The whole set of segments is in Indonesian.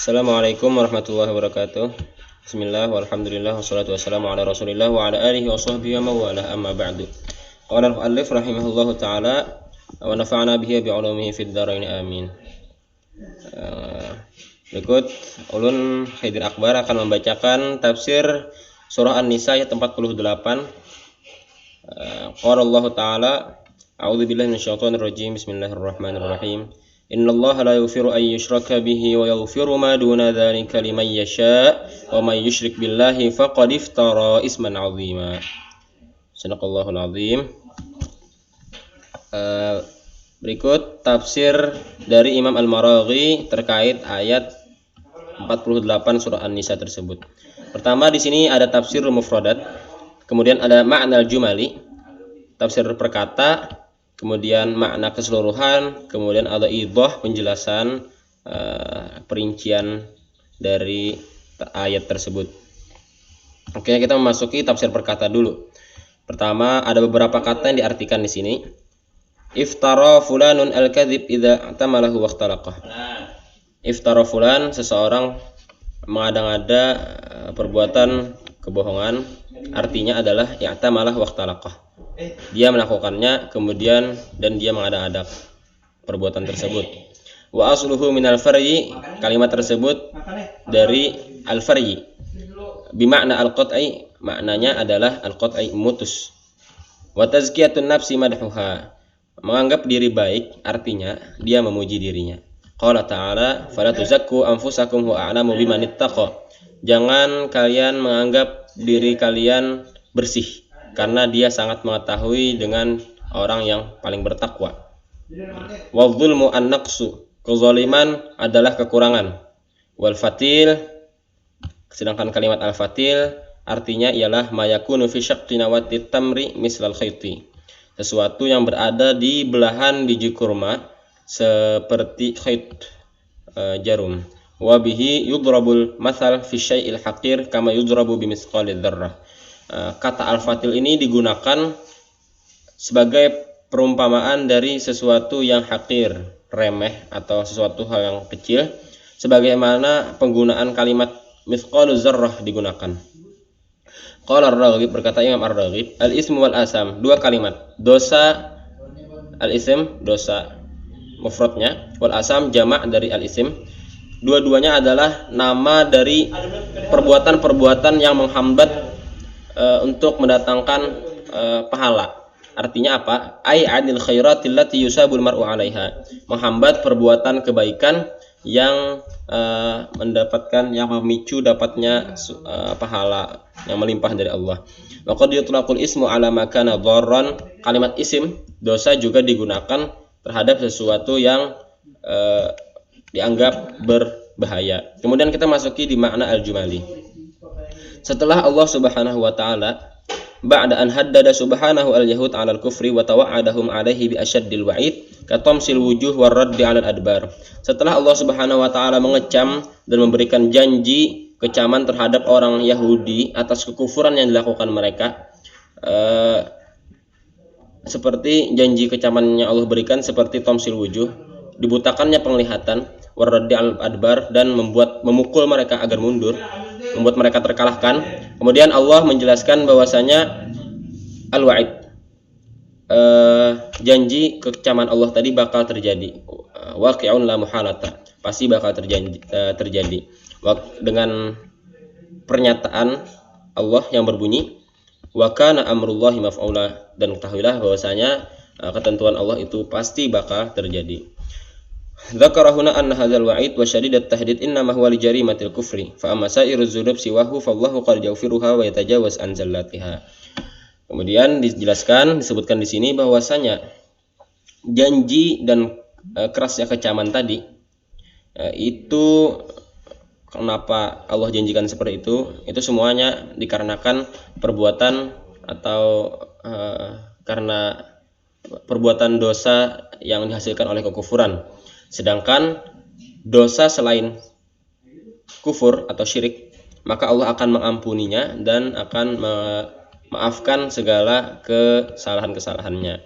Assalamualaikum warahmatullahi wabarakatuh. Bismillah walhamdulillah wassalatu wassalamu ala Rasulillah wa ala alihi wa sahbihi wa mawalah amma ba'du. Qala al-muallif rahimahullahu taala wa nafa'ana bihi bi 'ulumihi fid dharain amin. Berikut ulun Haidir Akbar akan membacakan tafsir surah An-Nisa ayat 48. Qala Allah taala a'udzubillahi minasyaitonir rajim. Bismillahirrahmanirrahim. Innallaha la yaghfiru an yushraka bihi wa yaghfiru ma duna dzalika liman yasha wa may yusyrik billahi faqad iftara isman 'azima. Sadaqallahul 'azim. Berikut tafsir dari Imam Al-Maraghi terkait ayat 48 surah An-Nisa tersebut. Pertama di sini ada tafsir mufradat, kemudian ada makna al-jumali, tafsir perkata, kemudian makna keseluruhan, kemudian ada idah, penjelasan perincian dari ayat tersebut. Oke, kita memasuki tafsir perkata dulu. Pertama, ada beberapa kata yang diartikan di sini. Iftara fulanun al-kadzib idza atamalahu waqtalaqah. Iftara fulan, seseorang mengada-ngada perbuatan kebohongan, artinya adalah i'tamalah waqtalaqah. Dia melakukannya kemudian dan dia mengada-ngada perbuatan tersebut. Wa asluhu minal faryi, kalimat tersebut dari al-faryi. Bimakna al-qat'i, maknanya adalah al-qat'i, memutus. Wa tazkiyatun nafsi madhuha, menganggap diri baik, artinya dia memuji dirinya. Qala ta'ala fala tuzakku anfusakum wa a'lamu biman ittaqa. Jangan kalian menganggap diri kalian bersih, karena dia sangat mengetahui dengan orang yang paling bertakwa. Wa dzulmu an-naqsu, kezaliman adalah kekurangan. Wal fatil, sedangkan kalimat al-fatil artinya ialah mayakunu fi syaqqi nawati tamri mislal khayti, sesuatu yang berada di belahan biji kurma seperti khayt jarum. Wa bihi yudrabul mathal fi syai'il haqir kama yudrabu bimisqalid dzarrah. Kata al-fatil ini digunakan sebagai perumpamaan dari sesuatu yang hakir, remeh, atau sesuatu hal yang kecil, sebagaimana penggunaan kalimat misqaluz dzarrah digunakan. Qala ar-Raghib, berkata Imam ar-Raghib, al-ismu wal asam, dua kalimat. Dosa, al-ism, dosa mufradnya, wal asam jamak dari al-ism. Dua-duanya adalah nama dari perbuatan-perbuatan yang menghambat untuk mendatangkan pahala. Artinya apa? Ai adil khairatil lati yusabul mar'u 'alaiha, menghambat perbuatan kebaikan yang mendapatkan, yang memicu dapatnya pahala yang melimpah dari Allah. Wa qad yutlaqul ismu 'ala ma kana dharran, kalimat isim dosa juga digunakan terhadap sesuatu yang dianggap berbahaya. Kemudian kita masuki di makna al-jumali. Setelah Allah Subhanahu wa taala ba'da an haddada subhanahu al-yahud 'ala al-kufri wa tawa'adahum 'alaihi bi asyaddil wa'id ka tamsil wujuh war raddi 'ala al-adbar. Setelah Allah Subhanahu wa taala mengecam dan memberikan janji kecaman terhadap orang Yahudi atas kekufuran yang dilakukan mereka, seperti janji kecaman yang Allah berikan seperti tamsil wujuh, dibutakannya penglihatan, war raddi 'ala al-adbar, dan memukul mereka agar mundur, membuat mereka terkalahkan. Kemudian Allah menjelaskan bahwasanya al-wa'id, janji kecaman Allah tadi bakal terjadi, waqi'un la muhalata, pasti bakal terjadi dengan pernyataan Allah yang berbunyi wa kana amrullahi maf'ula, dan ketahuilah bahwasanya ketentuan Allah itu pasti bakal terjadi. Dzakara huna anna hadzal wa'id wa syadidat tahdid innama huwa li jarimatil kufri fa amma sairuz dzunub siwahu fallahu qad yaghfiruha wa yatajawaz an zallatiha. Kemudian disebutkan di sini bahwasanya janji dan kerasnya kecaman tadi itu, kenapa Allah janjikan seperti itu semuanya dikarenakan perbuatan atau karena perbuatan dosa yang dihasilkan oleh kekufuran. Sedangkan dosa selain kufur atau syirik, maka Allah akan mengampuninya dan akan memaafkan segala kesalahan-kesalahannya.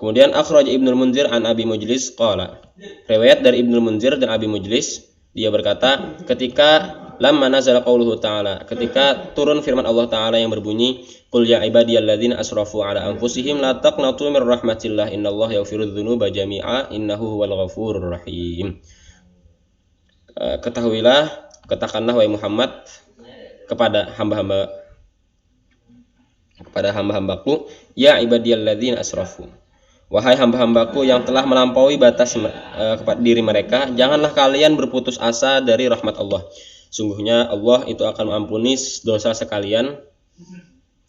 Kemudian akhraj Ibnul Munzir an Abi Mujlis qala, riwayat dari Ibnul Munzir dan Abi Mujlis Dia berkata, ketika lamma nazala qauluhu ta'ala, ketika turun firman Allah Ta'ala yang berbunyi, qul ya ibadiyalladzina asrafu ala anfusihim la taqnatu mir rahmatillah innallaha yaghfirudz dzunuba jami'a innahu huwal ghafurur rahim. Ketahuilah, katakanlah wahai Muhammad kepada hamba-hambaku, ya ibadiyalladzina asrafu, wahai hamba-hambaku yang telah melampaui batas kepada diri mereka, janganlah kalian berputus asa dari rahmat Allah. Sungguhnya Allah itu akan mengampuni dosa sekalian,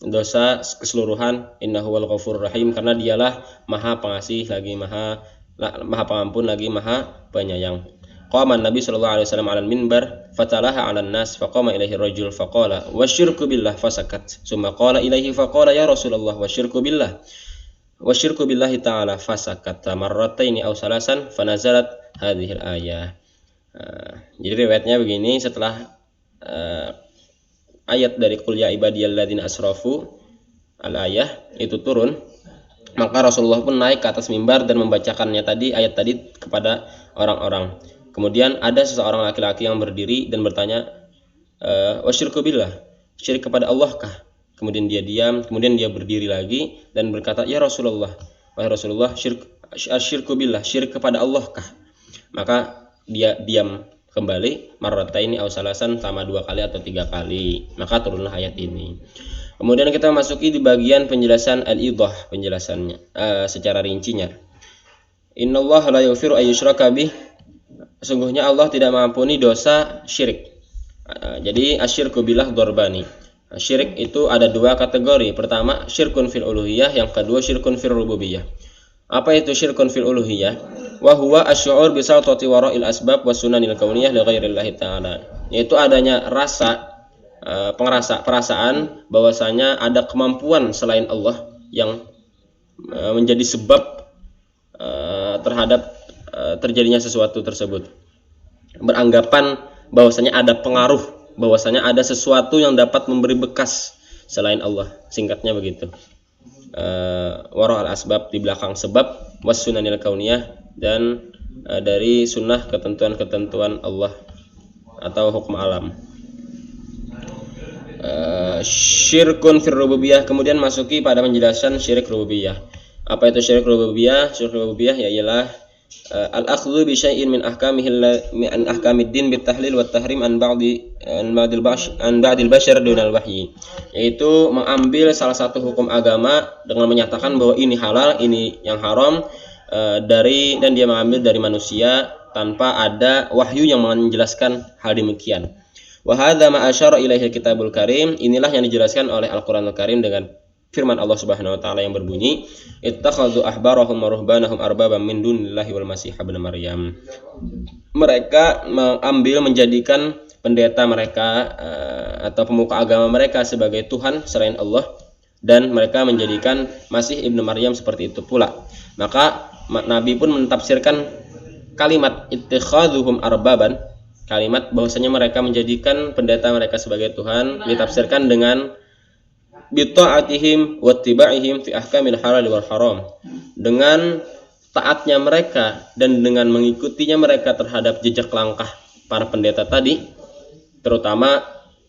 dosa keseluruhan. Innahu wal ghafurur rahim, karena dialah maha pengasih lagi maha pengampun lagi maha penyayang. Qama Nabi sallallahu alaihi wasallam 'alal minbar fatalaha 'alan nas faqama ilaihi rajul faqala wasyirku billah fasakat summa qala ilaihi faqala ya Rasulullah wasyirku billahi ta'ala fasakat marrataini aw salasan fanazalat hadhil ayah. Jadi riwayatnya begini, setelah ayat dari qul ya ibadiyalladzina asrafu al-ayah itu turun, maka Rasulullah pun naik ke atas mimbar dan membacakannya ayat tadi kepada orang-orang. Kemudian ada seseorang laki-laki yang berdiri dan bertanya, wasyirku billah, syirik kepada Allah kah? Kemudian dia diam, kemudian dia berdiri lagi dan berkata, ya Rasulullah, wahai Rasulullah, syirku billah, syirik kepada Allah kah? Maka dia diam kembali, marrataini aw salasan, sama 2 kali atau 3 kali. Maka turunlah ayat ini. Kemudian kita masuki di bagian penjelasan al-idah, penjelasannya secara rincinya. Innallaha la yaghfiru ay yushraka bih, sesungguhnya Allah tidak mengampuni dosa syirik. Jadi asyirku billah dzarbani. Syirik itu ada 2 kategori. Pertama, syirkun fil uluhiyah, yang kedua syirkun fil rububiyah. Apa itu syirkun fil uluhiyah? Wa huwa asy'ur bi sawtati wara'il asbab was sunanil kauniyah li ghairillahi ta'ala. Yaitu adanya perasaan bahwasanya ada kemampuan selain Allah yang menjadi sebab terhadap terjadinya sesuatu tersebut. Beranggapan bahwasanya ada pengaruh, bahwasanya ada sesuatu yang dapat memberi bekas selain Allah. Singkatnya begitu. Wara al-asbab, di belakang sebab, was sunanil kauniyah, dan dari sunnah ketentuan-ketentuan Allah atau hukum alam. Syirkun fir rububiyah, kemudian masuki pada penjelasan syirik rububiyah. Apa itu syirik rububiyah? Syirik rububiyah ialah al-akhdhu bi syai'in min ahkamid din bit tahlil wat tahrim an ba'dil bashar dunal wahyi, yaitu mengambil salah satu hukum agama dengan menyatakan bahwa ini halal, ini yang haram, dan dia mengambil dari manusia tanpa ada wahyu yang menjelaskan hal demikian. Wa hadza ma asyara ilaihi kitabul karim, inilah yang dijelaskan oleh Al-Qur'anul Karim dengan firman Allah Subhanahu wa taala yang berbunyi, ittakhadhu ahbarahum wa ruhbanahum arbaban min dunillahi wal masih ibnu maryam. Mereka menjadikan pendeta mereka atau pemuka agama mereka sebagai Tuhan selain Allah, dan mereka menjadikan Masih ibnu Maryam seperti itu pula. Maka Nabi pun mentafsirkan kalimat ittikhadhuhum arbaban, kalimat bahwasanya mereka menjadikan pendeta mereka sebagai Tuhan, ditafsirkan dengan bita'atihim wattiba'ihim fi ahkamil halal wal haram, dengan taatnya mereka dan dengan mengikutinya mereka terhadap jejak langkah para pendeta tadi, terutama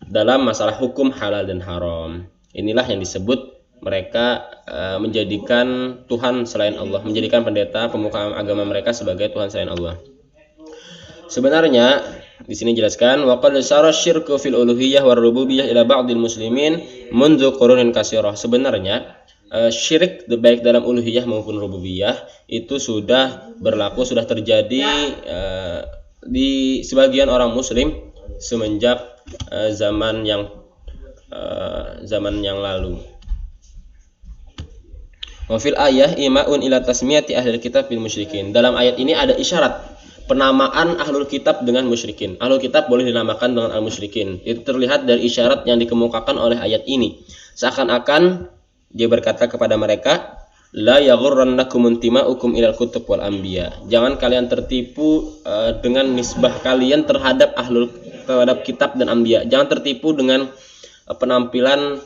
dalam masalah hukum halal dan haram. Inilah yang disebut mereka menjadikan Tuhan selain Allah, menjadikan pendeta pemuka agama mereka sebagai Tuhan selain Allah. Sebenarnya di sini jelaskan wa qad sara syirku fil uluhiyah war rububiyah ila ba'dil muslimin mundu qurunin katsirah. Sebenarnya syirik baik dalam uluhiyah maupun rububiyah itu sudah berlaku, sudah terjadi di sebagian orang muslim semenjak zaman yang lalu. Wa fil ayah ima'un ila tasmiyati ahlil kitab bil musyrikin. Dalam ayat ini ada isyarat penamaan ahlul kitab dengan musyrikin. Ahlul kitab boleh dinamakan dengan al-musyrikin. Itu terlihat dari isyarat yang dikemukakan oleh ayat ini. Seakan-akan dia berkata kepada mereka, la yaghurrannakum intima'ukum ilal kutub wal anbiya. Jangan kalian tertipu dengan nisbah kalian terhadap kitab dan anbiya. Jangan tertipu dengan penampilan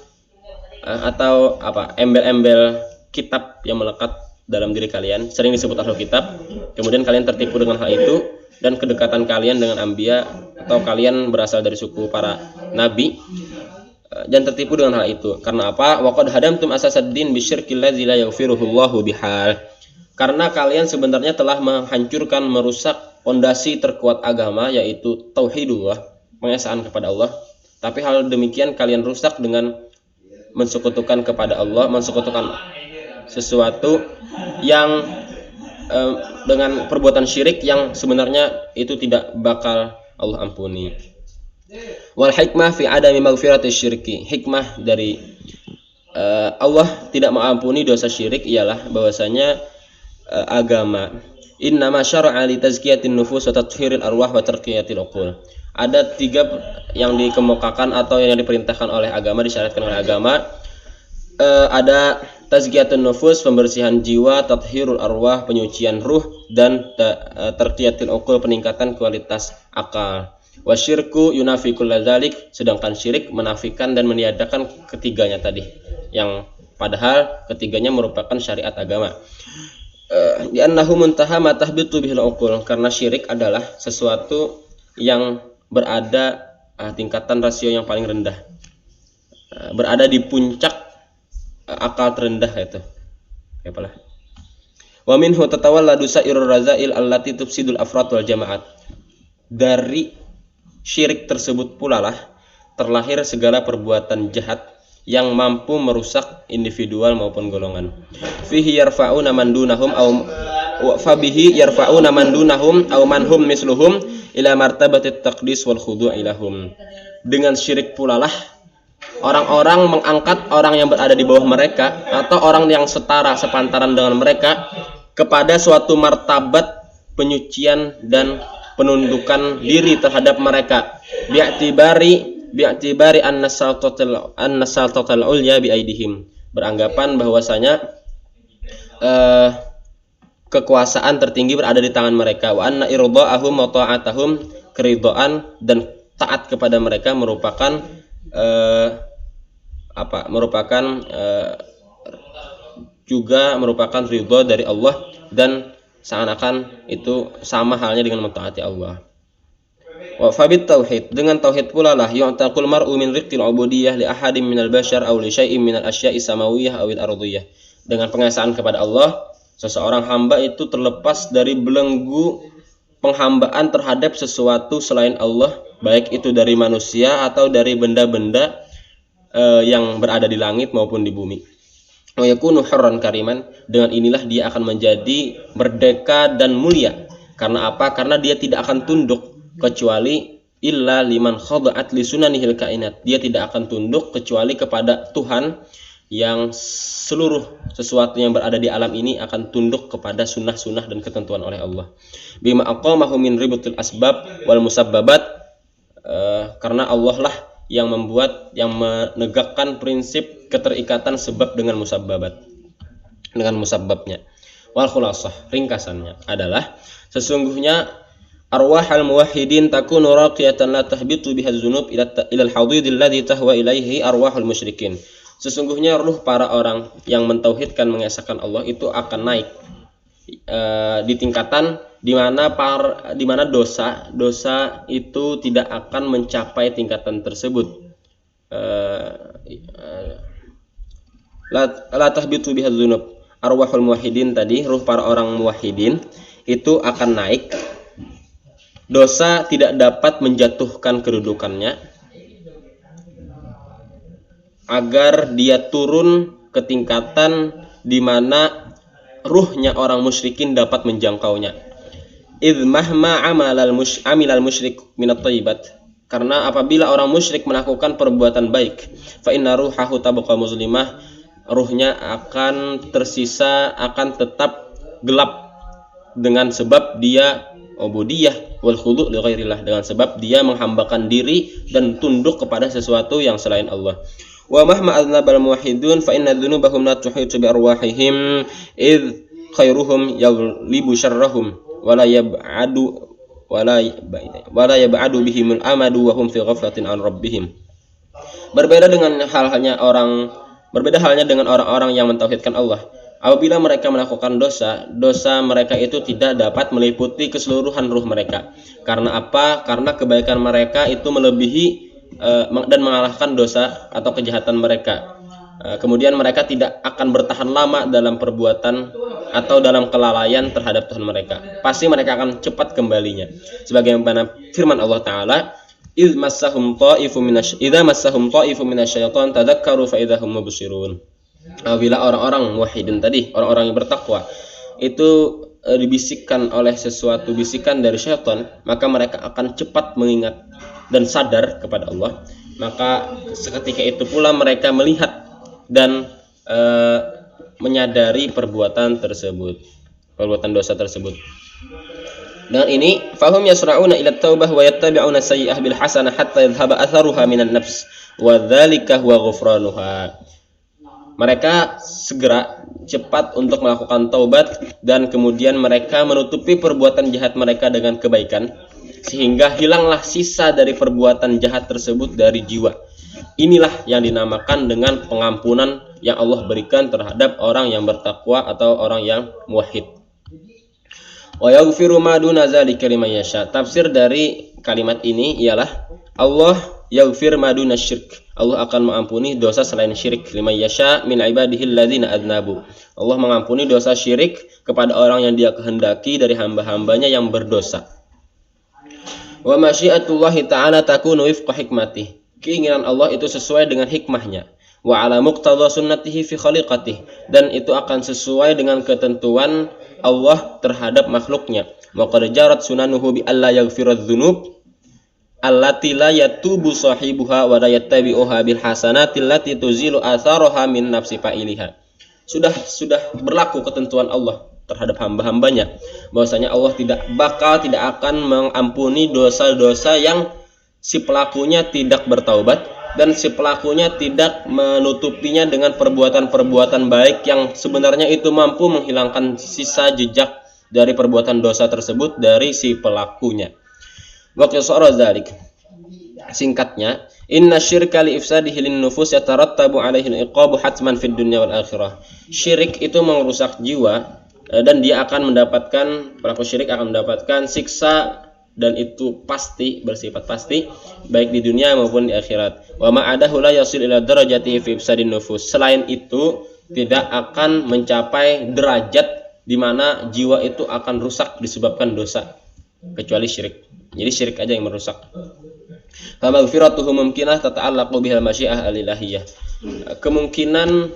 atau embel-embel kitab yang melekat dalam diri kalian, sering disebut ahlul kitab. Kemudian kalian tertipu dengan hal itu, dan kedekatan kalian dengan anbiya atau kalian berasal dari suku para nabi, dan tertipu dengan hal itu. Karena apa? Waqad hadamtum asasad-din bisyirkil ladzi la yaghfiruhu Allahu bihal. Karena kalian sebenarnya telah menghancurkan, merusak fondasi terkuat agama, yaitu tauhidullah, pengesaan kepada Allah. Tapi hal demikian kalian rusak dengan mensekutukan kepada Allah, mensekutukan sesuatu yang dengan perbuatan syirik yang sebenarnya itu tidak bakal Allah ampuni. Wal hikmah fi adami maghfirati syirki. Hikmah dari Allah tidak mengampuni dosa syirik ialah bahwasanya agama innama syara'a li tazkiyatin nufus wa tathhiril arwah wa tarqiyatil uqul. Ada 3 yang dikemukakan atau yang diperintahkan oleh agama, disyariatkan oleh agama. Ada tazkiyatun nufus, pembersihan jiwa, tathhirul arwah, penyucian ruh, dan tarqiyatil uqul, peningkatan kualitas akal. Wasyirku yunafikul ladzalik, sedangkan syirik menafikan dan meniadakan ketiganya tadi, yang padahal ketiganya merupakan syariat agama. Li'annahu muntaha ma tahbitu bihil uqul, karena syirik adalah sesuatu yang berada tingkatan rasio yang paling rendah, berada di puncak akal terendah itu. Apalah. Wa minhu tatawalladu sa'irur razail allati tufsidul afrad wal jama'at. Dari syirik tersebut pula lah terlahir segala perbuatan jahat yang mampu merusak individual maupun golongan. Fihi yarfa'una man dunahum aw fabihi yarfa'una man dunahum aw man hum misluhum ila martabatit taqdis wal khudu' ilahum. Dengan syirik pula lah orang-orang mengangkat orang yang berada di bawah mereka atau orang yang setara sepantaran dengan mereka kepada suatu martabat penyucian dan penundukan diri terhadap mereka bi'tibari an-nasaltatal ulya biaidihim, beranggapan bahwasanya kekuasaan tertinggi berada di tangan mereka, wa anna irda'ahum wa ta'atahum, keridhaan dan taat kepada mereka merupakan juga merupakan ridha dari Allah, dan seakan-akan itu sama halnya dengan mentaati Allah. Wa fabit tauhid, dengan tauhid pula lah yu'taqul mar'u min riqqil ubudiyyah li ahadin minal bashar aw li syai'in minal asya'i samawiyyah awil ardiyyah. Dengan pengesaan kepada Allah, seseorang hamba itu terlepas dari belenggu penghambaan terhadap sesuatu selain Allah, baik itu dari manusia atau dari benda-benda yang berada di langit maupun di bumi. Wa yakunu hurran kariman, dengan inilah dia akan menjadi merdeka dan mulia. Karena apa? Karena dia tidak akan tunduk kecuali illa liman khada'at li sunanihil kainat. Dia tidak akan tunduk kecuali kepada Tuhan yang seluruh sesuatu yang berada di alam ini akan tunduk kepada sunnah-sunnah dan ketentuan oleh Allah. Bima aqamahu min ributil asbab wal musabbabat, karena Allah lah yang membuat, yang menegakkan prinsip keterikatan sebab dengan musabbabat, dengan musabbabnya. Wal khulasah, ringkasannya adalah sesungguhnya arwahal muwahhidin takunu raqiyatan la tahbitu biha dzunub ila al-hadid alladhi tahwa ilaihi arwahul musyrikin. Sesungguhnya ruh para orang yang mentauhidkan, mengesahkan Allah itu akan naik di tingkatan di mana dosa itu tidak akan mencapai tingkatan tersebut. La tahbitu biha dzunub. Arwahul muwahhidin tadi, ruh para orang muwahhidin itu akan naik. Dosa tidak dapat menjatuhkan kedudukannya agar dia turun ke tingkatan di mana ruhnya orang musyrikin dapat menjangkaunya. Idz mahma amilal musyrik minat thayyibat, karena apabila orang musyrik melakukan perbuatan baik, fa inna ruhahu tabqa muslimah, ruhnya akan tersisa, akan tetap gelap dengan sebab dia ubudiyah wal khudu' li ghairillah, dengan sebab dia menghambakan diri dan tunduk kepada sesuatu yang selain Allah. Wa mahma adnabal muwahhidun fa inna dzunubahum la tuhitu bi arwahihim id khairuhum yaghlibu syarrahum wala yab'adu bihimul amadu wa hum fi ghaflatin an rabbihim. Berbeda halnya dengan orang-orang yang mentauhidkan Allah. Apabila mereka melakukan dosa, dosa mereka itu tidak dapat meliputi keseluruhan ruh mereka. Karena apa? Karena kebaikan mereka itu melebihi dan mengalahkan dosa atau kejahatan mereka. Kemudian mereka tidak akan bertahan lama dalam perbuatan atau dalam kelalaian terhadap Tuhan mereka. Pasti mereka akan cepat kembalinya. Sebagaimana firman Allah Ta'ala, idza massahum ta'ifun minasyaiton tadzakkaru fa idzahum mubsirun. Apabila orang-orang muwahhidin tadi, orang-orang yang bertakwa itu dibisikkan oleh sesuatu bisikan dari syaitan, maka mereka akan cepat mengingat dan sadar kepada Allah. Maka seketika itu pula mereka melihat dan menyadari perbuatan tersebut, perbuatan dosa tersebut. Dengan ini, fahum yasra'una ila taubah wa yattabi'una sayyi'ah bil hasanah hatta yadhhaba atharuha minan nafs wa dzalika huwa ghufranuha. Mereka segera cepat untuk melakukan taubat dan kemudian mereka menutupi perbuatan jahat mereka dengan kebaikan sehingga hilanglah sisa dari perbuatan jahat tersebut dari jiwa. Inilah yang dinamakan dengan pengampunan yang Allah berikan terhadap orang yang bertakwa atau orang yang muwahhid. Wa yaghfiru ma duna dzalika liman yasha. Tafsir dari kalimat ini ialah Allah yaghfir ma duna syirk. Allah akan mengampuni dosa selain syirik liman yasha min ibadihi alladzina adnabu. Allah mengampuni dosa syirik kepada orang yang Dia kehendaki dari hamba-hambanya yang berdosa. Wa masyiatullahi ta'ala takunu wifqa hikmatih. Keinginan Allah itu sesuai dengan hikmahnya. Wa ala muqtadha sunnatihi fi khaliqatih, dan itu akan sesuai dengan ketentuan Allah terhadap makhluknya. Wa qad jarat sunanuhu bi alla yaghfiradz dzunub allati la yatubu sahibuha wa la yattabi'uha bil hasanati allati tuzilu atharaha min nafsi fa'iliha. Sudah berlaku ketentuan Allah terhadap hamba-hambanya bahwasanya Allah tidak akan mengampuni dosa-dosa yang si pelakunya tidak bertaubat dan si pelakunya tidak menutupinya dengan perbuatan-perbuatan baik yang sebenarnya itu mampu menghilangkan sisa jejak dari perbuatan dosa tersebut dari si pelakunya. Wa qisara dzalik. Singkatnya, inna syirka li ifsadihi lin nufus yatarattabu alaihi al-iqabu hatman fid dunya wal akhirah. Syirik itu merusak jiwa dan dia akan mendapatkan, pelaku syirik akan mendapatkan siksa dan itu pasti, bersifat pasti baik di dunia maupun di akhirat. Wa ma adahu la yasil ila darajati fi ifsadin nufus. Selain itu tidak akan mencapai derajat di mana jiwa itu akan rusak disebabkan dosa kecuali syirik. Jadi syirik aja yang merusak. Fa maghfiratuhu mumkinah tata'allaqu bihal masyiah al-ilahiyah. Kemungkinan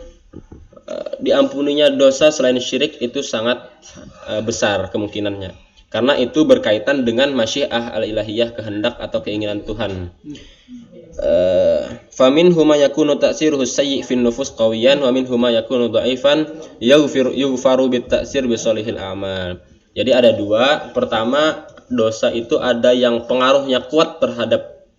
diampuninya dosa selain syirik itu sangat besar kemungkinannya. Karena itu berkaitan dengan masyiah al-ilahiyah, kehendak atau keinginan Tuhan. Famin huma yakunu ta'siruhu sayyi' fin nufus qawiyan wa min huma yakunu dha'ifan yughfaru bit ta'sir bi shalihil a'mal. Jadi ada dua. Pertama, dosa itu ada yang pengaruhnya kuat terhadap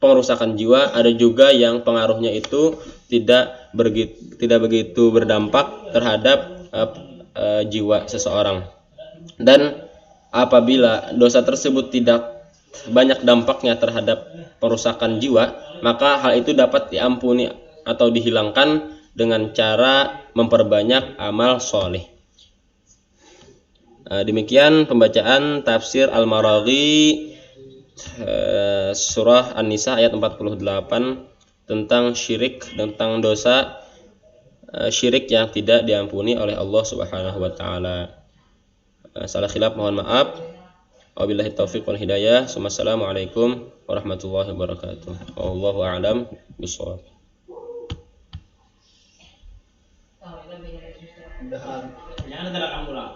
pengerusakan jiwa, ada juga yang pengaruhnya itu tidak begitu berdampak terhadap jiwa seseorang. Dan apabila dosa tersebut tidak banyak dampaknya terhadap perusakan jiwa, maka hal itu dapat diampuni atau dihilangkan dengan cara memperbanyak amal soleh. Demikian pembacaan tafsir Al-Maraghi surah An-Nisa ayat 48 tentang syirik, tentang dosa syirik yang tidak diampuni oleh Allah Subhanahu wa taala. Salah khilaf mohon maaf. Wabillahi taufiq wal hidayah. Wassalamualaikum warahmatullahi wabarakatuh. Wallahu a'lam bishawab. Jangan ada kamu lah.